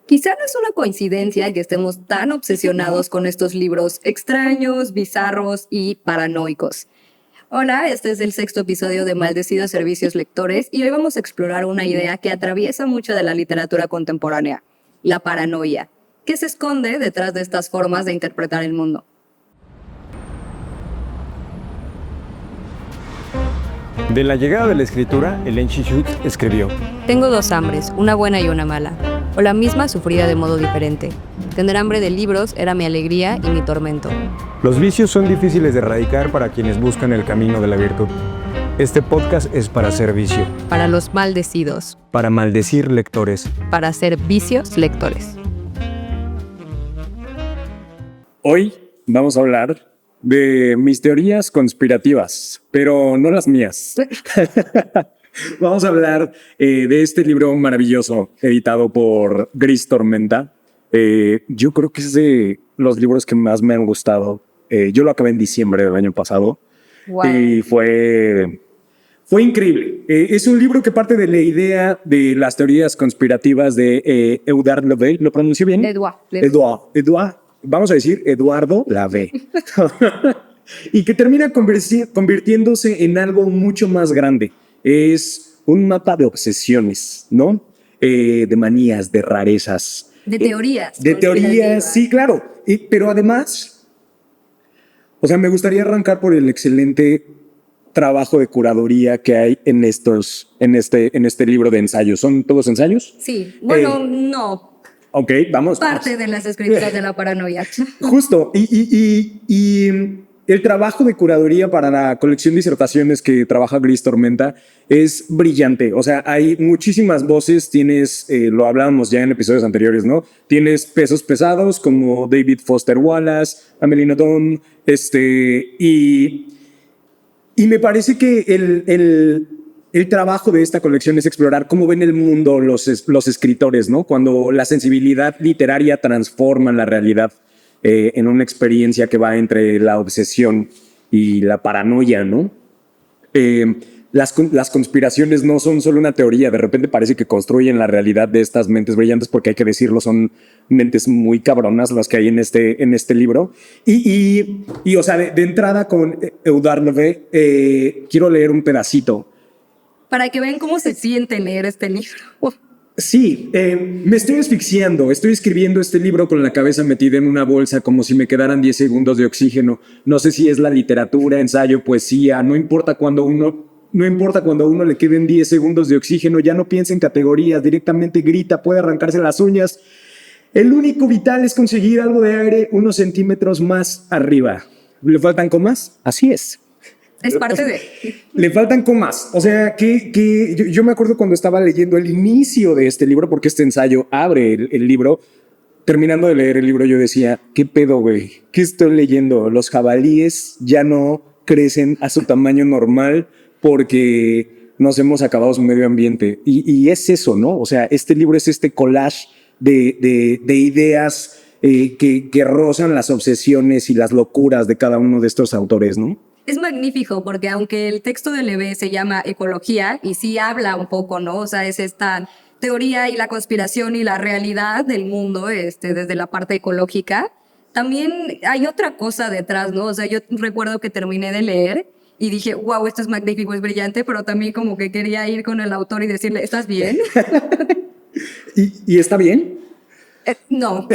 Quizá no es una coincidencia que estemos tan obsesionados con estos libros extraños, bizarros y paranoicos. Hola, este es el sexto episodio de Maldecidos Servicios Lectores y hoy vamos a explorar una idea que atraviesa mucha de la literatura contemporánea, la paranoia. ¿Qué se esconde detrás de estas formas de interpretar el mundo? De la llegada de la escritura, Hélène Cixous escribió: Tengo dos hambres, una buena y una mala, o la misma sufrida de modo diferente. Tener hambre de libros era mi alegría y mi tormento. Los vicios son difíciles de erradicar para quienes buscan el camino de la virtud. Este podcast es para ser vicio, Para los maldecidos, para maldecir lectores. para ser vicios lectores. Hoy vamos a hablar de mis teorías conspirativas, pero no las mías. Vamos a hablar de este libro maravilloso editado por Gris Tormenta. Yo creo que es de los libros que más me han gustado. Yo lo acabé en diciembre del año pasado. Wow. Y fue increíble. Es un libro que parte de la idea de las teorías conspirativas de Édouard Lavey. ¿Lo pronunció bien? Édouard. Vamos a decir Eduardo Lavey. Y que termina convirtiéndose en algo mucho más grande. Es un mapa de obsesiones, ¿no? De manías, de rarezas. De teorías. De teorías, sí, claro. Pero además, o sea, me gustaría arrancar por el excelente trabajo de curaduría que hay en este libro de ensayos. ¿Son todos ensayos? Sí, bueno, no. Ok, vamos. Parte de las escrituras de la paranoia. Justo. Y el trabajo de curaduría para la colección de disertaciones que trabaja Gris Tormenta es brillante. O sea, hay muchísimas voces. Tienes, lo hablábamos ya en episodios anteriores, ¿no? Tienes pesos pesados como David Foster Wallace, Amélie Nothomb, y me parece que el trabajo de esta colección es explorar cómo ven el mundo los escritores, ¿no? Cuando la sensibilidad literaria transforma la realidad en una experiencia que va entre la obsesión y la paranoia, ¿no? Las conspiraciones no son solo una teoría, de repente parece que construyen la realidad de estas mentes brillantes, porque hay que decirlo, son mentes muy cabronas las que hay en este libro. Y o sea, de entrada con Édouard Lavey, quiero leer un pedacito. Para que vean cómo se siente leer este libro. Sí, me estoy asfixiando. Estoy escribiendo este libro con la cabeza metida en una bolsa como si me quedaran 10 segundos de oxígeno. No sé si es la literatura, ensayo, poesía. No importa cuando a uno le queden 10 segundos de oxígeno. Ya no piensa en categorías, directamente grita, puede arrancarse las uñas. El único vital es conseguir algo de aire unos centímetros más arriba. ¿Le faltan comas? Así es. Es parte de... Le faltan comas. O sea, que yo me acuerdo cuando estaba leyendo el inicio de este libro, porque este ensayo abre el libro. Terminando de leer el libro, yo decía, ¿qué pedo, güey? ¿Qué estoy leyendo? Los jabalíes ya no crecen a su tamaño normal porque nos hemos acabado su medio ambiente. Y es eso, ¿no? O sea, este libro es este collage de ideas que rozan las obsesiones y las locuras de cada uno de estos autores, ¿no? Es magnífico porque aunque el texto de Lavey se llama Ecología y sí habla un poco, ¿no? O sea, es esta teoría y la conspiración y la realidad del mundo desde la parte ecológica. También hay otra cosa detrás, ¿no? O sea, yo recuerdo que terminé de leer y dije, wow, esto es magnífico, es brillante, pero también como que quería ir con el autor y decirle, ¿estás bien? ¿Y está bien? No.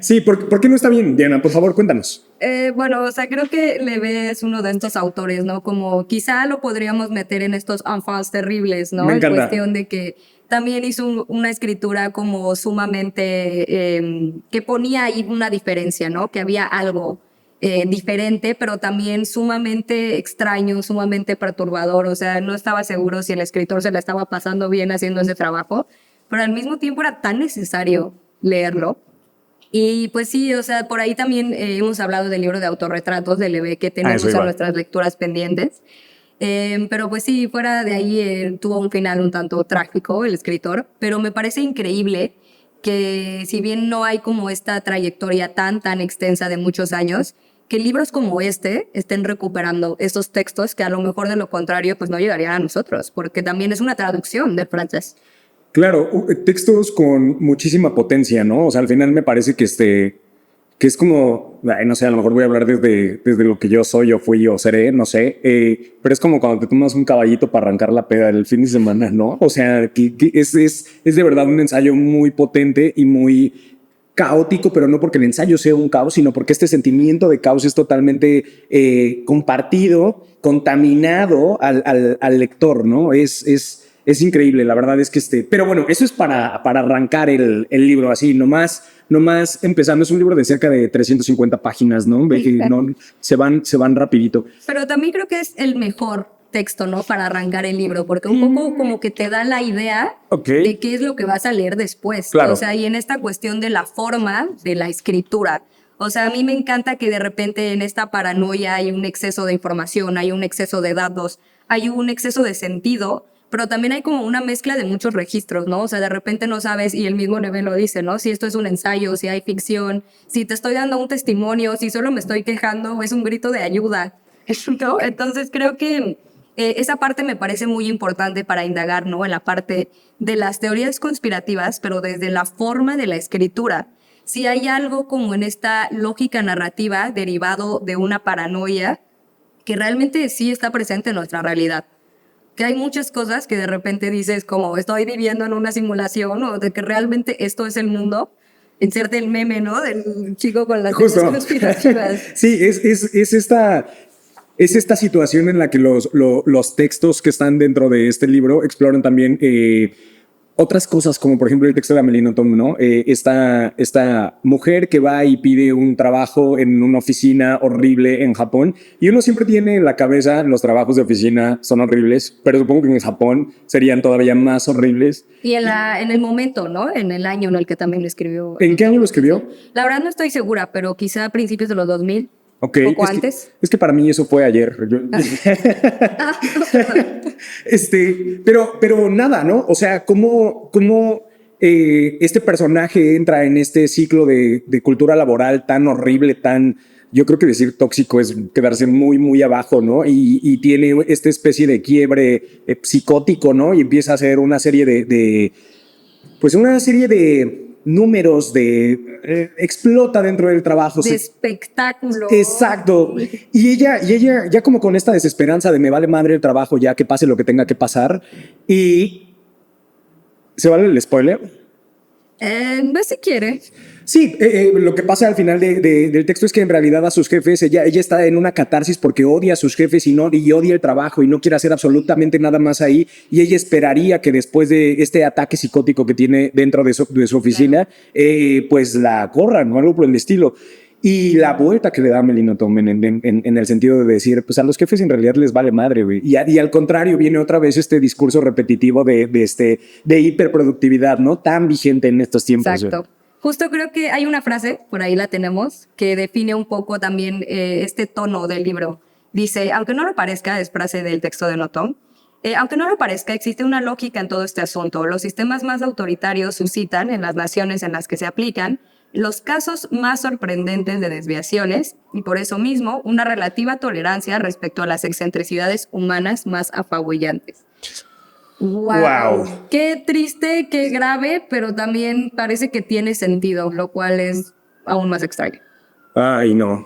Sí, ¿por qué no está bien, Diana? Por favor, cuéntanos. Bueno, o sea, creo que Lavey es uno de estos autores, ¿no? Como quizá lo podríamos meter en estos enfants terribles, ¿no? Me encanta. En cuestión de que también hizo una escritura como sumamente que ponía ahí una diferencia, ¿no? Que había algo diferente, pero también sumamente extraño, sumamente perturbador. O sea, no estaba seguro si el escritor se la estaba pasando bien haciendo ese trabajo, pero al mismo tiempo era tan necesario leerlo. Y pues sí, o sea, por ahí también hemos hablado del libro de autorretratos de Lavey que tenemos en nuestras lecturas pendientes. Pero pues sí, fuera de ahí tuvo un final un tanto trágico el escritor, pero me parece increíble que si bien no hay como esta trayectoria tan extensa de muchos años, que libros como este estén recuperando estos textos que a lo mejor de lo contrario pues no llegarían a nosotros, porque también es una traducción del francés. Claro, textos con muchísima potencia, ¿no? O sea, al final me parece que es como, ay, no sé, a lo mejor voy a hablar desde lo que yo soy o fui o seré, no sé, pero es como cuando te tomas un caballito para arrancar la peda del fin de semana, ¿no? O sea, que es de verdad un ensayo muy potente y muy caótico, pero no porque el ensayo sea un caos, sino porque este sentimiento de caos es totalmente compartido, contaminado al lector, ¿no? Es increíble, la verdad es que pero bueno, eso es para arrancar el libro así, nomás empezando. Es un libro de cerca de 350 páginas, ¿no? Ve que no, se van rapidito. Pero también creo que es el mejor texto, ¿no? Para arrancar el libro, porque un poco como que te da la idea de qué es lo que vas a leer después. Claro. O sea, y en esta cuestión de la forma de la escritura. O sea, a mí me encanta que de repente en esta paranoia hay un exceso de información, hay un exceso de datos, hay un exceso de sentido, pero también hay como una mezcla de muchos registros, ¿no? O sea, de repente no sabes, y el mismo Neve lo dice, ¿no? Si esto es un ensayo, si hay ficción, si te estoy dando un testimonio, si solo me estoy quejando, o es un grito de ayuda, ¿no? Entonces creo que esa parte me parece muy importante para indagar, ¿no? En la parte de las teorías conspirativas, pero desde la forma de la escritura. Si hay algo como en esta lógica narrativa derivado de una paranoia que realmente sí está presente en nuestra realidad. Que hay muchas cosas que de repente dices como estoy viviendo en una simulación o de que realmente esto es el mundo. Inserte el meme, ¿no? Del chico con las teorías conspirativas. Sí, es esta situación en la que los textos que están dentro de este libro exploran también otras cosas, como por ejemplo el texto de Amélie Nothomb, ¿no? Esta mujer que va y pide un trabajo en una oficina horrible en Japón, y uno siempre tiene en la cabeza los trabajos de oficina son horribles, pero supongo que en Japón serían todavía más horribles. Y en el momento, ¿no? En el año en el que también lo escribió. ¿En qué año lo escribió? La verdad no estoy segura, pero quizá a principios de los 2000. Okay. Poco antes. Es que para mí eso fue ayer. Pero nada, ¿no? O sea, ¿cómo este personaje entra en este ciclo de cultura laboral tan horrible, yo creo que decir tóxico es quedarse muy, muy abajo, ¿no? Y tiene esta especie de quiebre psicótico, ¿no? Y empieza a hacer una serie de números explota dentro del trabajo. De espectáculo. Exacto. Y ella ya como con esta desesperanza de me vale madre el trabajo, ya que pase lo que tenga que pasar. Y ¿se vale el spoiler? No si quiere. Sí, lo que pasa al final del texto es que en realidad a sus jefes, ella está en una catarsis porque odia a sus jefes y odia el trabajo y no quiere hacer absolutamente nada más ahí, y ella esperaría que después de este ataque psicótico que tiene dentro de su oficina, pues la corran o algo por el estilo. Y la vuelta que le da Amélie Nothomb en el sentido de decir, pues a los jefes en realidad les vale madre, güey. Y al contrario, viene otra vez este discurso repetitivo de hiperproductividad, ¿no? Tan vigente en estos tiempos. Exacto. Güey. Justo creo que hay una frase, por ahí la tenemos, que define un poco también este tono del libro. Dice, aunque no lo parezca, es frase del texto de Nothomb, aunque no lo parezca, existe una lógica en todo este asunto. Los sistemas más autoritarios suscitan en las naciones en las que se aplican los casos más sorprendentes de desviaciones y por eso mismo una relativa tolerancia respecto a las excentricidades humanas más apabullantes. Wow. Qué triste, qué grave, pero también parece que tiene sentido, lo cual es aún más extraño. Ay, no.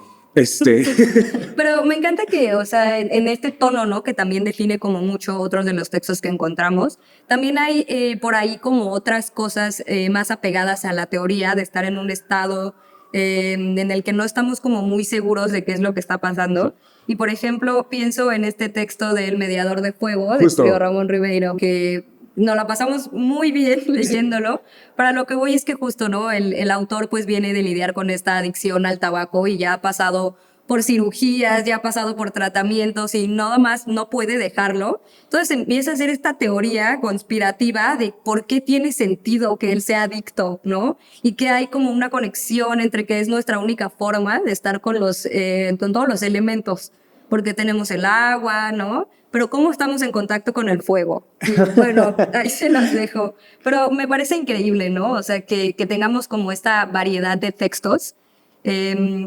Pero me encanta que, o sea, en este tono, ¿no? Que también define como mucho otros de los textos que encontramos. También hay por ahí como otras cosas más apegadas a la teoría de estar en un estado en el que no estamos como muy seguros de qué es lo que está pasando. Y, por ejemplo, pienso en este texto del Mediador de Fuego, de Pío Ramón Ribeiro, que nos la pasamos muy bien leyéndolo. Para lo que voy es que justo, ¿no? El autor pues viene de lidiar con esta adicción al tabaco y ya ha pasado por cirugías, ya ha pasado por tratamientos y nada más no puede dejarlo. Entonces empieza a hacer esta teoría conspirativa de por qué tiene sentido que él sea adicto, ¿no? Y que hay como una conexión entre que es nuestra única forma de estar con todos los elementos, porque tenemos el agua, ¿no? Pero ¿cómo estamos en contacto con el fuego? Bueno, ahí se las dejo. Pero me parece increíble, ¿no? O sea, que tengamos como esta variedad de textos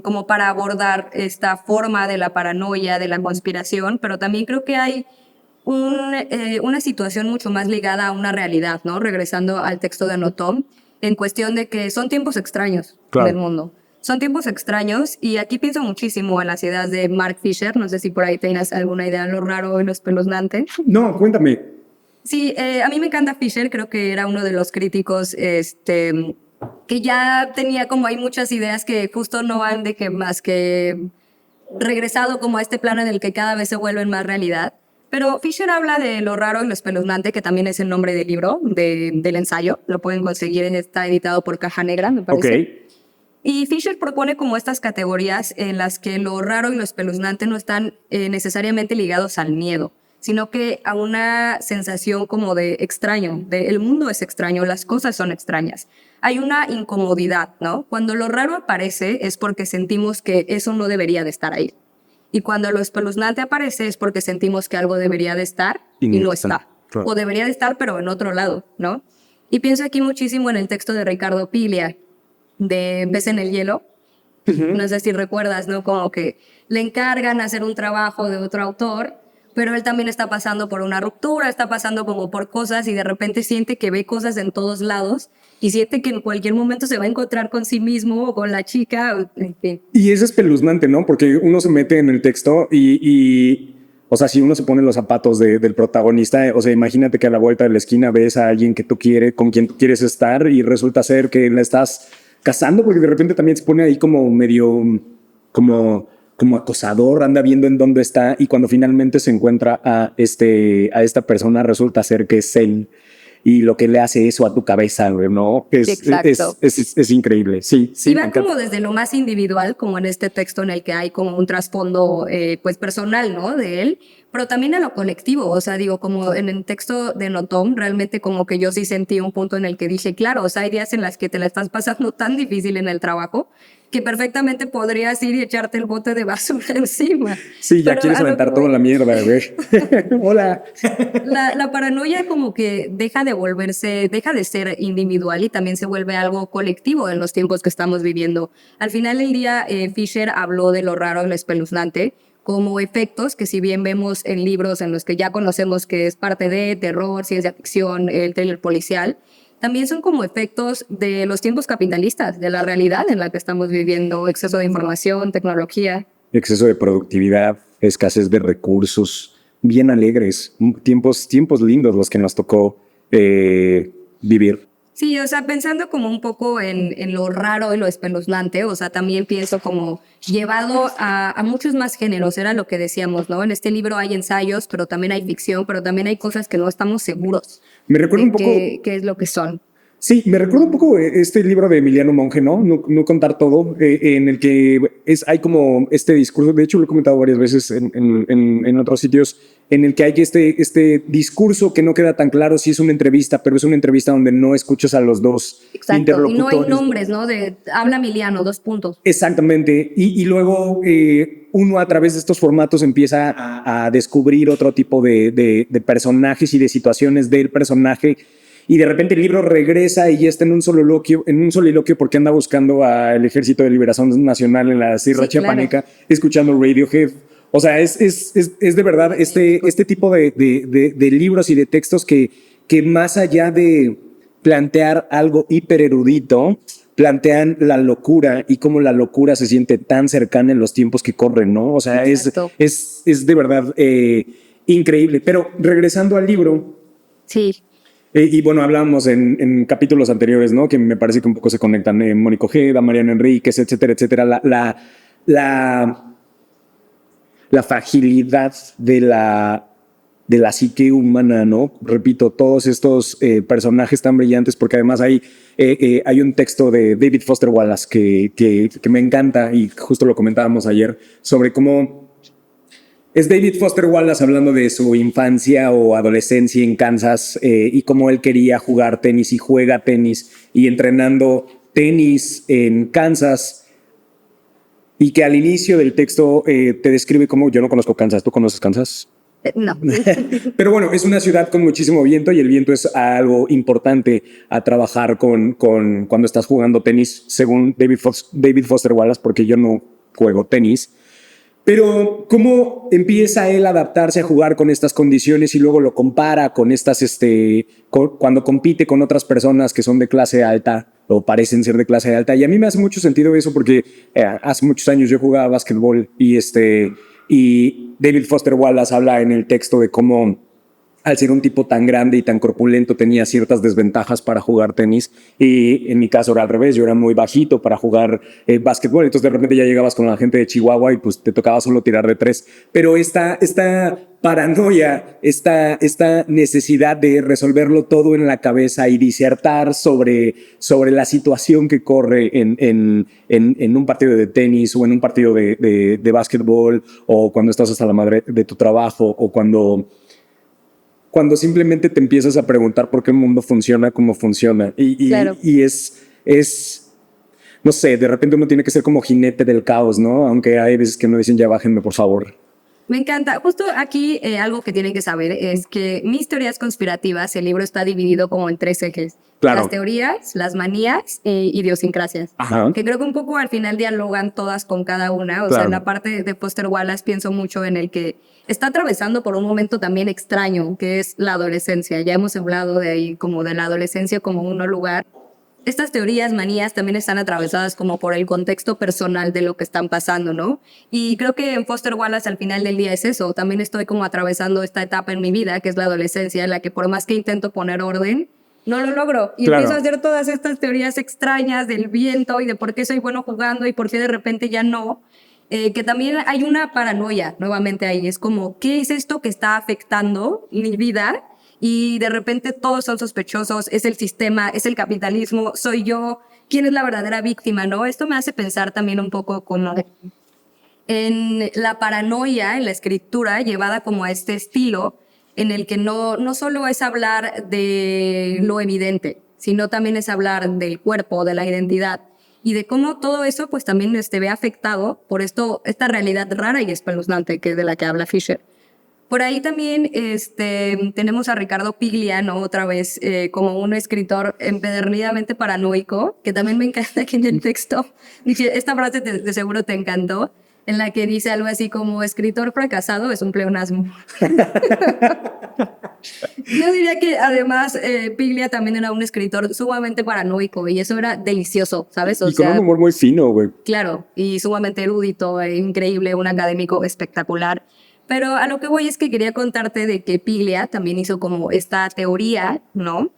como para abordar esta forma de la paranoia, de la conspiración, pero también creo que hay una situación mucho más ligada a una realidad, ¿no? Regresando al texto de Notom, en cuestión de que son tiempos extraños Claro. del mundo. Son tiempos extraños y aquí pienso muchísimo en las ideas de Mark Fisher. No sé si por ahí tienes alguna idea de lo raro y lo espeluznante. No, cuéntame. Sí, a mí me encanta Fisher, creo que era uno de los críticos que ya tenía como hay muchas ideas que justo no han de que más que regresado como a este plano en el que cada vez se vuelven más realidad. Pero Fisher habla de lo raro y lo espeluznante, que también es el nombre del libro, del ensayo. Lo pueden conseguir, está editado por Caja Negra, me parece. Ok. Y Fisher propone como estas categorías en las que lo raro y lo espeluznante no están necesariamente ligados al miedo, sino que a una sensación como de extraño, de el mundo es extraño, las cosas son extrañas. Hay una incomodidad, ¿no? Cuando lo raro aparece es porque sentimos que eso no debería de estar ahí. Y cuando lo espeluznante aparece es porque sentimos que algo debería de estar y no está. Claro. O debería de estar, pero en otro lado, ¿no? Y pienso aquí muchísimo en el texto de Ricardo Piglia, de Ves en el hielo. No sé si recuerdas, ¿no? Como que le encargan hacer un trabajo de otro autor, pero él también está pasando por una ruptura, está pasando como por cosas y de repente siente que ve cosas en todos lados y siente que en cualquier momento se va a encontrar con sí mismo o con la chica, en fin. Y es espeluznante, ¿no? Porque uno se mete en el texto o sea, si uno se pone los zapatos del protagonista, o sea, imagínate que a la vuelta de la esquina ves a alguien que tú quieres, con quien tú quieres estar y resulta ser que la estás casando porque de repente también se pone ahí como medio, como acosador, anda viendo en dónde está y cuando finalmente se encuentra a esta persona resulta ser que es él y lo que le hace eso a tu cabeza, ¿no? Exacto. Es increíble. Sí, sí. Y va como desde lo más individual, como en este texto en el que hay como un trasfondo pues personal, ¿no? De él, pero también a lo colectivo. O sea, digo, como en el texto de Notom, realmente como que yo sí sentí un punto en el que dije, claro, o sea, hay días en las que te la estás pasando tan difícil en el trabajo que perfectamente podrías ir y echarte el bote de basura encima. Sí, ya Pero quieres a lo aventar que toda voy- la mierda, güey. Hola. la paranoia como que deja de ser individual y también se vuelve algo colectivo en los tiempos que estamos viviendo. Al final del día, Fisher habló de lo raro y lo espeluznante como efectos que si bien vemos en libros en los que ya conocemos que es parte de terror, ciencia ficción, el thriller policial, también son como efectos de los tiempos capitalistas, de la realidad en la que estamos viviendo, exceso de información, tecnología. Exceso de productividad, escasez de recursos, bien alegres, tiempos lindos los que nos tocó vivir. Sí, o sea, pensando como un poco en lo raro y lo espeluznante, o sea, también pienso como llevado a muchos más géneros, era lo que decíamos, ¿no? En este libro hay ensayos, pero también hay ficción, pero también hay cosas que no estamos seguros Me recuerda de un poco. qué es lo que son. Sí, me recuerda un poco este libro de Emiliano Monge, ¿no? No contar todo, en el que hay como este discurso, de hecho lo he comentado varias veces en otros sitios, en el que hay este discurso que no queda tan claro si es una entrevista, pero es una entrevista donde no escuchas a los dos Exacto, y interlocutores. no hay nombres, ¿no? De habla Emiliano, 2 puntos. Exactamente, y luego uno a través de estos formatos empieza a descubrir otro tipo de personajes y de situaciones del personaje. Y de repente el libro regresa y ya está en un soliloquio porque anda buscando al Ejército de Liberación Nacional en la Sierra Chiapaneca, escuchando Radiohead. O sea, es de verdad este tipo de libros y de textos que más allá de plantear algo hiper erudito, plantean la locura y cómo la locura se siente tan cercana en los tiempos que corren, ¿no? O sea, es de verdad increíble. Pero regresando al libro. Sí. Y bueno, hablábamos en capítulos anteriores, ¿no? Que me parece que un poco se conectan Mónico Ojeda, Mariano Enríquez, etcétera, etcétera. La fragilidad de la psique humana, ¿no? Repito, todos estos personajes tan brillantes, porque además hay un texto de David Foster Wallace que me encanta y justo lo comentábamos ayer sobre cómo es David Foster Wallace hablando de su infancia o adolescencia en Kansas y cómo él quería jugar tenis y juega tenis y entrenando tenis en Kansas y que al inicio del texto te describe cómo yo no conozco Kansas. ¿Tú conoces Kansas? No. Pero bueno, es una ciudad con muchísimo viento y el viento es algo importante a trabajar con cuando estás jugando tenis, según David Foster Wallace, porque yo no juego tenis. Pero ¿cómo empieza él a adaptarse a jugar con estas condiciones y luego lo compara con estas, cuando compite con otras personas que son de clase alta o parecen ser de clase alta? Y a mí me hace mucho sentido eso porque hace muchos años yo jugaba básquetbol y David Foster Wallace habla en el texto de cómo al ser un tipo tan grande y tan corpulento tenía ciertas desventajas para jugar tenis, y en mi caso era al revés, yo era muy bajito para jugar básquetbol, entonces de repente ya llegabas con la gente de Chihuahua y pues te tocaba solo tirar de tres, pero esta paranoia, esta necesidad de resolverlo todo en la cabeza y disertar sobre la situación que corre en un partido de tenis o en un partido de básquetbol, o cuando estás hasta la madre de tu trabajo, o cuando simplemente te empiezas a preguntar por qué el mundo funciona como funciona. Claro. Y es, no sé, de repente uno tiene que ser como jinete del caos, ¿no? Aunque hay veces que no dicen ya bájenme, por favor. Me encanta. Justo aquí algo que tienen que saber es que mis teorías conspirativas, el libro está dividido como en 3 ejes. Claro. Las teorías, las manías e idiosincrasias. Ajá. Que creo que un poco al final dialogan todas con cada una. O sea, en la parte de Foster Wallace pienso mucho en el que está atravesando por un momento también extraño, que es la adolescencia. Ya hemos hablado de ahí como de la adolescencia como un lugar. Estas teorías, manías, también están atravesadas como por el contexto personal de lo que están pasando, ¿no? Y creo que en Foster Wallace al final del día es eso. También estoy como atravesando esta etapa en mi vida, que es la adolescencia, en la que por más que intento poner orden, no lo logro. Y Claro. empiezo a hacer todas estas teorías extrañas del viento y de por qué soy bueno jugando y por qué de repente ya no. Que también hay una paranoia nuevamente ahí. Es como, ¿qué es esto que está afectando mi vida? Y de repente todos son sospechosos, es el sistema, es el capitalismo, soy yo, ¿quién es la verdadera víctima? ¿No? Esto me hace pensar también un poco como en la paranoia, en la escritura llevada como a este estilo en el que no solo es hablar de lo evidente, sino también es hablar del cuerpo, de la identidad y de cómo todo eso pues también ve afectado por esta realidad rara y espeluznante que es de la que habla Fisher. Por ahí también tenemos a Ricardo Piglia, ¿no? Otra vez, como un escritor empedernidamente paranoico, que también me encanta que en el texto, esta frase de seguro te encantó, en la que dice algo así como, escritor fracasado es un pleonasmo. Yo diría que además Piglia también era un escritor sumamente paranoico y eso era delicioso, ¿sabes? O Y con sea, un humor muy fino, güey. claro, y sumamente erudito, increíble, un académico espectacular. Pero a lo que voy es que quería contarte de que Piglia también hizo como esta teoría, ¿no?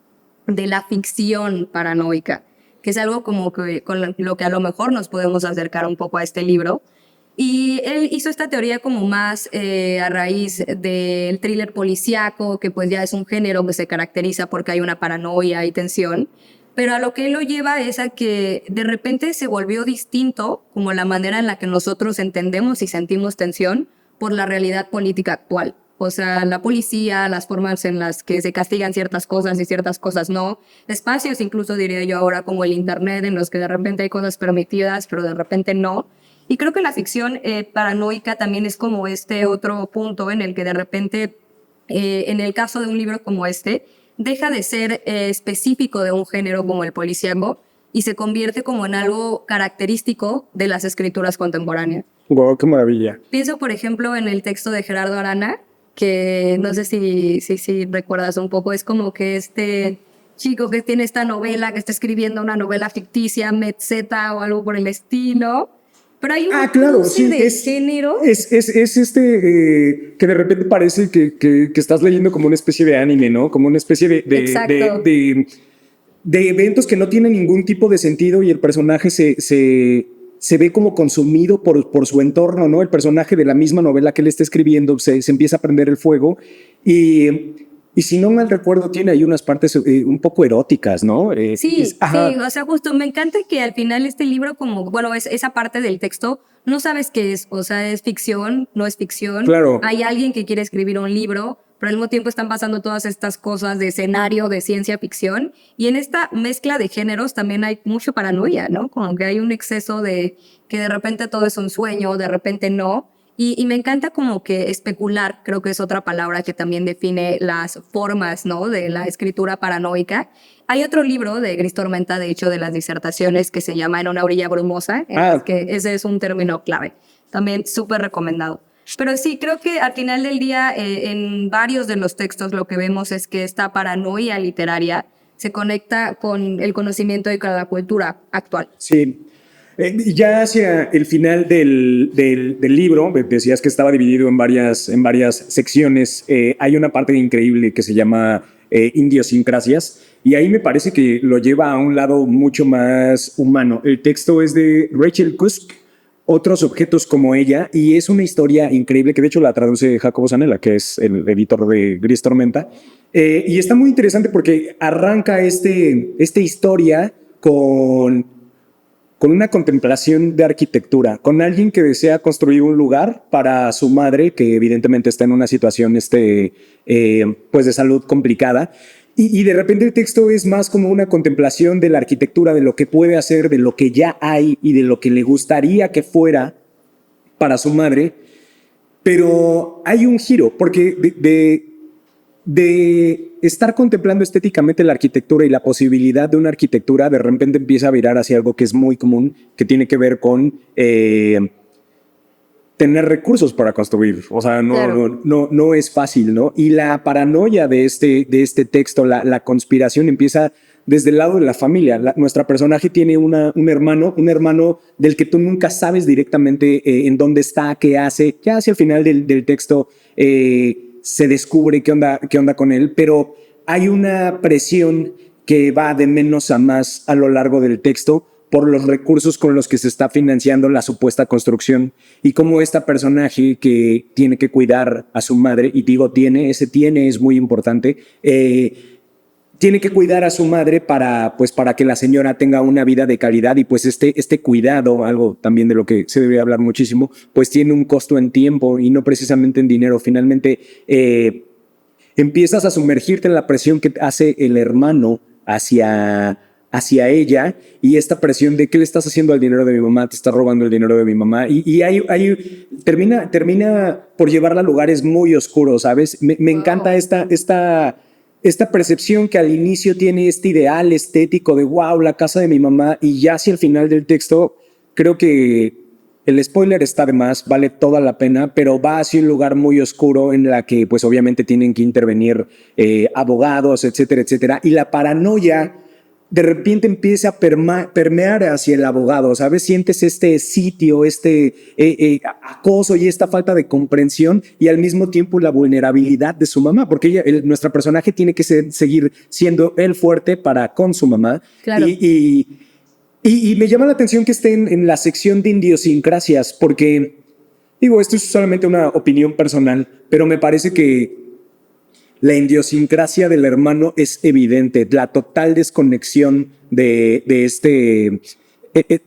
De la ficción paranoica, que es algo como que con lo que a lo mejor nos podemos acercar un poco a este libro. Y él hizo esta teoría como más a raíz del thriller policíaco, que pues ya es un género que se caracteriza porque hay una paranoia y tensión. Pero a lo que él lo lleva es a que de repente se volvió distinto como la manera en la que nosotros entendemos y sentimos tensión por la realidad política actual. O sea, la policía, las formas en las que se castigan ciertas cosas y ciertas cosas no. Espacios, incluso diría yo ahora, como el internet, en los que de repente hay cosas permitidas, pero de repente no. Y creo que la ficción paranoica también es como este otro punto en el que de repente, en el caso de un libro como este, deja de ser específico de un género como el policíaco y se convierte como en algo característico de las escrituras contemporáneas. Wow, qué maravilla. Pienso, por ejemplo, en el texto de Gerardo Arana, que no sé si recuerdas un poco, es como que este chico que tiene esta novela, que está escribiendo una novela ficticia, Metzeta o algo por el estilo, pero hay un claro, cruce sí, de género. Es que de repente parece que estás leyendo como una especie de anime, ¿no? Como una especie Exacto. de eventos que no tienen ningún tipo de sentido y el personaje se ve como consumido por su entorno, ¿no? El personaje de la misma novela que él está escribiendo se empieza a prender el fuego y si no mal recuerdo tiene ahí unas partes un poco eróticas, ¿no? Sí, o sea, justo me encanta que al final este libro como, bueno, es esa parte del texto, no sabes qué es, o sea, es ficción, no es ficción. Claro. Hay alguien que quiere escribir un libro, pero al mismo tiempo están pasando todas estas cosas de escenario, de ciencia ficción, y en esta mezcla de géneros también hay mucho paranoia, ¿no? Como que hay un exceso de que de repente todo es un sueño, de repente no. Y me encanta como que especular, creo que es otra palabra que también define las formas, ¿no? De la escritura paranoica. Hay otro libro de Gris Tormenta, de hecho, de las disertaciones, que se llama En una orilla brumosa, que ese es un término clave. También súper recomendado. Pero sí, creo que al final del día, en varios de los textos lo que vemos es que esta paranoia literaria se conecta con el conocimiento y con la cultura actual. Sí. Ya hacia el final del libro, decías que estaba dividido en varias secciones. Hay una parte increíble que se llama Idiosincrasias, y ahí me parece que lo lleva a un lado mucho más humano. El texto es de Rachel Cusk, Otros objetos como ella, y es una historia increíble que de hecho la traduce Jacobo Zanella, que es el editor de Gris Tormenta. Y está muy interesante porque arranca esta historia con una contemplación de arquitectura, con alguien que desea construir un lugar para su madre, que evidentemente está en una situación pues de salud complicada. Y de repente el texto es más como una contemplación de la arquitectura, de lo que puede hacer, de lo que ya hay y de lo que le gustaría que fuera para su madre. Pero hay un giro, porque de estar contemplando estéticamente la arquitectura y la posibilidad de una arquitectura, de repente empieza a virar hacia algo que es muy común, que tiene que ver con tener recursos para construir. O sea, Claro. no es fácil, ¿no? Y la paranoia de este texto, la conspiración empieza desde el lado de la familia. Nuestra personaje tiene un hermano del que tú nunca sabes directamente en dónde está, qué hace. Ya hacia el final del texto se descubre qué onda con él, pero hay una presión que va de menos a más a lo largo del texto por los recursos con los que se está financiando la supuesta construcción, y cómo esta personaje que tiene que cuidar a su madre, y digo ese tiene es muy importante, tiene que cuidar a su madre para que la señora tenga una vida de calidad, y pues este cuidado, algo también de lo que se debería hablar muchísimo, pues tiene un costo en tiempo y no precisamente en dinero. Finalmente empiezas a sumergirte en la presión que hace el hermano hacia ella, y esta presión de qué le estás haciendo al dinero de mi mamá, te estás robando el dinero de mi mamá, y termina por llevarla a lugares muy oscuros, ¿sabes? Me encanta esta percepción que al inicio tiene este ideal estético de wow, la casa de mi mamá, y ya hacia el final del texto creo que el spoiler está de más, vale toda la pena, pero va hacia un lugar muy oscuro en la que pues obviamente tienen que intervenir abogados, etcétera, etcétera, y la paranoia de repente empieza a permear hacia el abogado, ¿sabes? Sientes este sitio, acoso y esta falta de comprensión, y al mismo tiempo la vulnerabilidad de su mamá, porque nuestra personaje tiene que seguir siendo el fuerte para con su mamá. Claro. Y me llama la atención que esté en la sección de idiosincrasias, porque, digo, esto es solamente una opinión personal, pero me parece que la idiosincrasia del hermano es evidente, la total desconexión del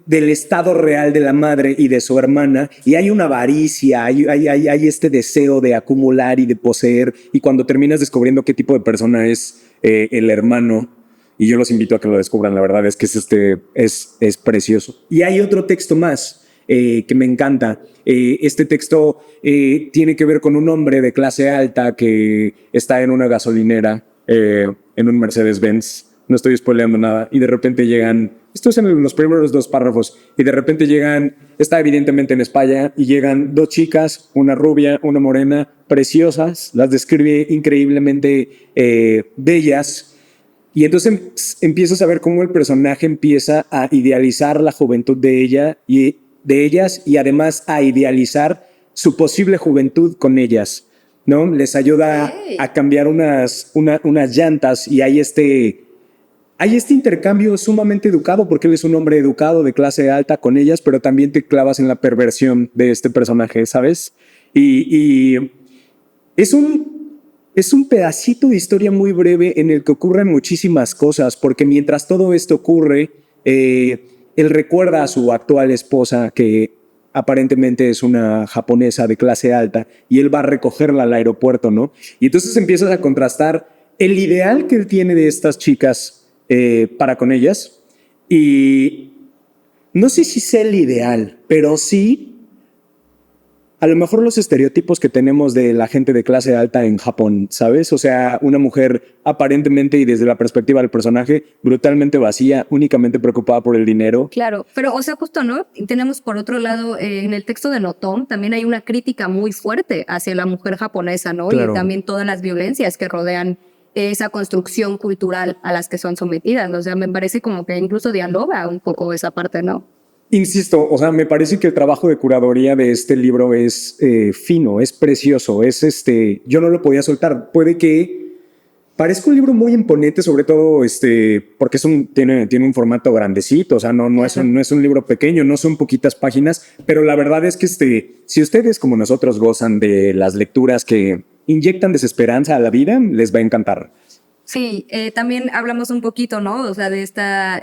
estado real de la madre y de su hermana, y hay una avaricia, hay este deseo de acumular y de poseer, y cuando terminas descubriendo qué tipo de persona es el hermano, y yo los invito a que lo descubran, la verdad es que es precioso. Y hay otro texto más que me encanta. Este texto tiene que ver con un hombre de clase alta que está en una gasolinera, en un Mercedes-Benz. No estoy spoileando nada. Y de repente llegan, esto es en los primeros 2 párrafos, y de repente está evidentemente en España, y llegan 2 chicas, una rubia, una morena, preciosas, las describe increíblemente bellas. Y entonces empiezas a ver cómo el personaje empieza a idealizar la juventud de ellas, y además a idealizar su posible juventud con ellas, ¿no? Les ayuda a cambiar unas llantas, y hay este intercambio sumamente educado, porque él es un hombre educado de clase alta con ellas, pero también te clavas en la perversión de este personaje, ¿sabes? Y es un pedacito de historia muy breve en el que ocurren muchísimas cosas, porque mientras todo esto ocurre, él recuerda a su actual esposa, que aparentemente es una japonesa de clase alta, y él va a recogerla al aeropuerto, ¿no? Y entonces empiezas a contrastar el ideal que él tiene de estas chicas para con ellas, y no sé si es el ideal, pero sí a lo mejor los estereotipos que tenemos de la gente de clase alta en Japón, ¿sabes? O sea, una mujer aparentemente y desde la perspectiva del personaje brutalmente vacía, únicamente preocupada por el dinero. Claro, pero o sea, justo, ¿no? Tenemos por otro lado, en el texto de Notom también hay una crítica muy fuerte hacia la mujer japonesa, ¿no? Claro. Y también todas las violencias que rodean esa construcción cultural a las que son sometidas. O sea, me parece como que incluso dialoga un poco esa parte, ¿no? Insisto, o sea, me parece que el trabajo de curaduría de este libro es fino, es precioso, yo no lo podía soltar. Puede que parezca un libro muy imponente, sobre todo porque tiene un formato grandecito, o sea, no es un libro pequeño, no son poquitas páginas, pero la verdad es que si ustedes como nosotros gozan de las lecturas que inyectan desesperanza a la vida, les va a encantar. Sí, también hablamos un poquito, ¿no? O sea, de esta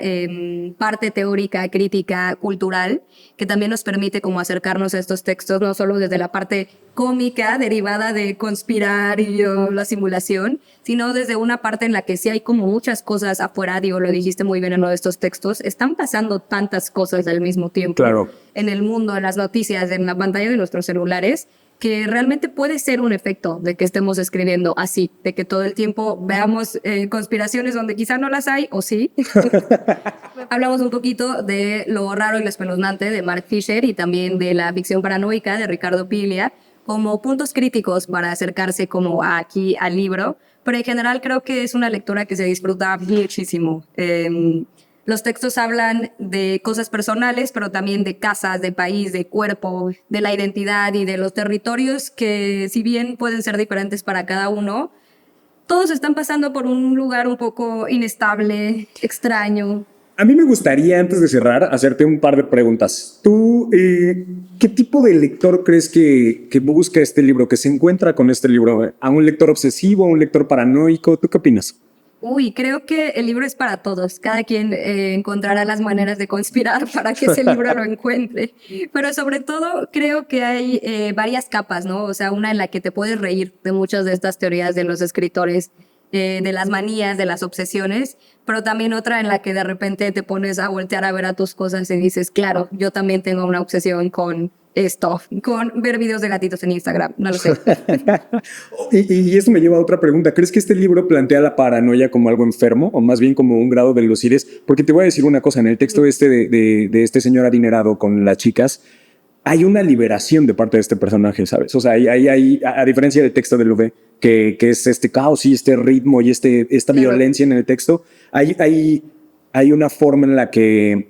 parte teórica, crítica, cultural, que también nos permite como acercarnos a estos textos, no solo desde la parte cómica derivada de conspirar y la simulación, sino desde una parte en la que sí hay como muchas cosas afuera, digo, lo dijiste muy bien en uno de estos textos, están pasando tantas cosas al mismo tiempo. Claro. En el mundo, en las noticias, en la pantalla de nuestros celulares, que realmente puede ser un efecto de que estemos escribiendo así, de que todo el tiempo veamos conspiraciones donde quizá no las hay, o sí. Hablamos un poquito de lo raro y lo espeluznante de Mark Fisher y también de la ficción paranoica de Ricardo Piglia como puntos críticos para acercarse como aquí al libro, pero en general creo que es una lectura que se disfruta muchísimo. Los textos hablan de cosas personales, pero también de casas, de país, de cuerpo, de la identidad y de los territorios que, si bien pueden ser diferentes para cada uno, todos están pasando por un lugar un poco inestable, extraño. A mí me gustaría, antes de cerrar, hacerte un par de preguntas. ¿Tú qué tipo de lector crees que busca este libro, que se encuentra con este libro? ¿A un lector obsesivo, a un lector paranoico? ¿Tú qué opinas? Uy, creo que el libro es para todos. Cada quien encontrará las maneras de conspirar para que ese libro lo encuentre. Pero sobre todo creo que hay varias capas, ¿no? O sea, una en la que te puedes reír de muchas de estas teorías de los escritores, de las manías, de las obsesiones, pero también otra en la que de repente te pones a voltear a ver a tus cosas y dices, claro, yo también tengo una obsesión con esto, con ver videos de gatitos en Instagram, no lo sé. y esto me lleva a otra pregunta. ¿Crees que este libro plantea la paranoia como algo enfermo o más bien como un grado de lucidez? Porque te voy a decir una cosa, en el texto de este señor adinerado con las chicas, hay una liberación de parte de este personaje, ¿sabes? O sea, hay a diferencia del texto de Louvet, que es este caos y este ritmo y esta violencia en el texto, hay una forma en la que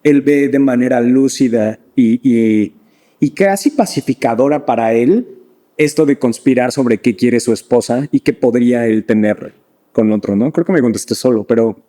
él ve de manera lúcida y casi pacificadora para él esto de conspirar sobre qué quiere su esposa y qué podría él tener con otro, ¿no? Creo que me contesté solo, pero...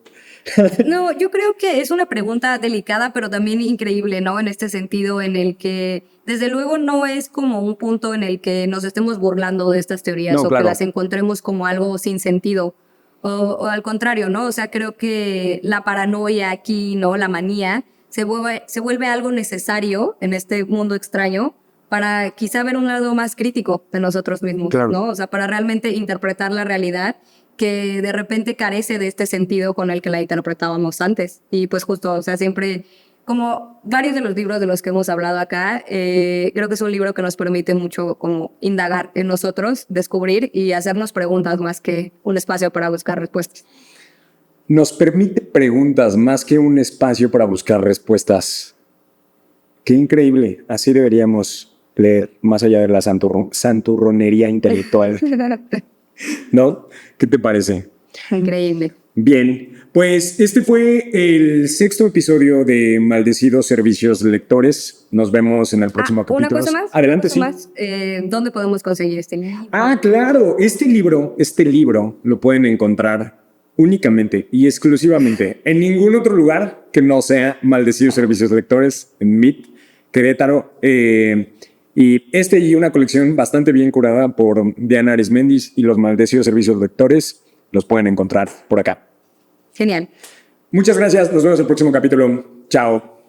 No, yo creo que es una pregunta delicada, pero también increíble, ¿no? En este sentido, en el que desde luego no es como un punto en el que nos estemos burlando de estas teorías No, o claro, que las encontremos como algo sin sentido. O al contrario, ¿no? O sea, creo que la paranoia aquí, ¿no? La manía se vuelve algo necesario en este mundo extraño para quizá ver un lado más crítico de nosotros mismos, claro, ¿no? O sea, para realmente interpretar la realidad que de repente carece de este sentido con el que la interpretábamos antes. Y pues justo, o sea, siempre, como varios de los libros de los que hemos hablado acá, creo que es un libro que nos permite mucho como indagar en nosotros, descubrir y hacernos preguntas más que un espacio para buscar respuestas. Nos permite preguntas más que un espacio para buscar respuestas. Qué increíble. Así deberíamos leer, más allá de la santurronería intelectual. ¿No? ¿Qué te parece? Increíble. Bien, pues este fue el 6º episodio de Maldecidos Servicios Lectores. Nos vemos en el próximo capítulo. Una cosa más. Adelante, sí. ¿Dónde podemos conseguir este libro? Ah, claro. Este libro lo pueden encontrar únicamente y exclusivamente en ningún otro lugar que no sea Maldecidos Servicios Lectores, en MIT, Querétaro. Y una colección bastante bien curada por Diana Arismendis y los Maldecidos Servicios Lectores los pueden encontrar por acá. Genial. Muchas gracias. Nos vemos en el próximo capítulo. Chao.